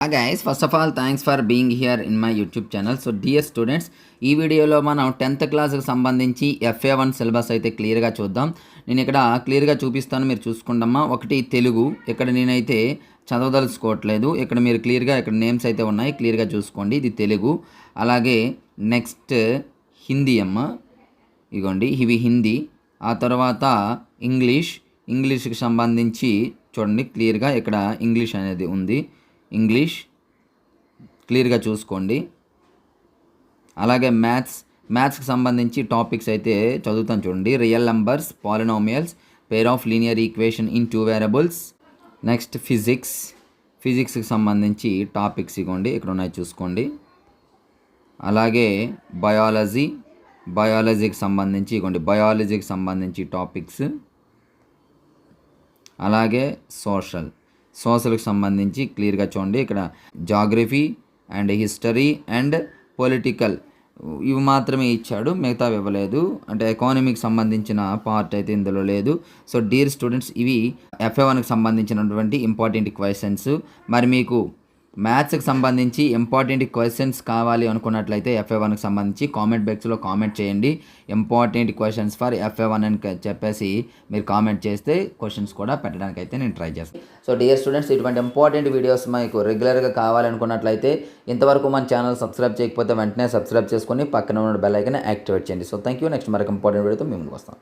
Guys first of all thanks for being here in my YouTube channel. So dear students, ఈ వీడియోలో మనం 10th క్లాస్కి సంబంధించి FA1 syllabus అయితే క్లియర్గా చూద్దాం. నేను ఇక్కడ క్లియర్గా చూపిస్తాను, మీరు చూసుకుంటామా. ఒకటి తెలుగు, ఇక్కడ నేనైతే చదవదలుచుకోవట్లేదు. ఇక్కడ మీరు క్లియర్గా ఇక్కడ నేమ్స్ అయితే ఉన్నాయి, క్లియర్గా చూసుకోండి. ఇది తెలుగు. అలాగే నెక్స్ట్ హిందీ అమ్మ, ఇగోండి ఇవి హిందీ. ఆ తర్వాత ఇంగ్లీష్కి సంబంధించి చూడండి క్లియర్గా ఇక్కడ ఇంగ్లీష్ అనేది ఉంది. ఇంగ్లీష్ క్లియర్గా చూసుకోండి. అలాగే మ్యాథ్స్కి సంబంధించి టాపిక్స్ అయితే చదువుతాను చూడండి. Real numbers, polynomials, pair of linear equation in 2 variables. Next ఫిజిక్స్కి సంబంధించి టాపిక్స్ ఇవ్వండి, ఇక్కడ ఉన్నాయి చూసుకోండి. అలాగే బయాలజీకి సంబంధించి ఇవ్వండి, బయాలజీకి సంబంధించి టాపిక్స్. అలాగే సోషల్కి సంబంధించి క్లియర్గా చూడండి. ఇక్కడ geography and history and political ఇవి మాత్రమే ఇచ్చాడు, మిగతావి ఇవ్వలేదు. అంటే ఎకానమీకి సంబంధించిన పార్ట్ అయితే ఇందులో లేదు. సో డియర్ స్టూడెంట్స్, ఇవి FA1కి సంబంధించినటువంటి ఇంపార్టెంట్ క్వశ్చన్స్. మరి మీకు మ్యాథ్స్కి సంబంధించి ఇంపార్టెంట్ క్వశ్చన్స్ కావాలి అనుకున్నట్లయితే FA1కి సంబంధించి కామెంట్ బాక్స్లో కామెంట్ చేయండి. ఇంపార్టెంట్ క్వశ్చన్స్ ఫర్ FA1 అని చెప్పేసి మీరు కామెంట్ చేస్తే క్వశ్చన్స్ కూడా పెట్టడానికి అయితే నేను ట్రై చేస్తాను. సో డియర్ స్టూడెంట్స్, ఇటువంటి ఇంపార్టెంట్ వీడియోస్ మీకు రెగ్యులర్గా కావాలనుకున్నట్లయితే ఇంతవరకు మన ఛానల్ సబ్స్క్రైబ్ చేయకపోతే వెంటనే సబ్స్క్రైబ్ చేసుకొని పక్కన ఉన్న బెల్ ఐకాన్ యాక్టివేట్ చేయండి. So thank you. నెక్స్ట్ మరొక ఇంపార్టెంట్ వీడియోతో మేము ముందుకు వస్తాం.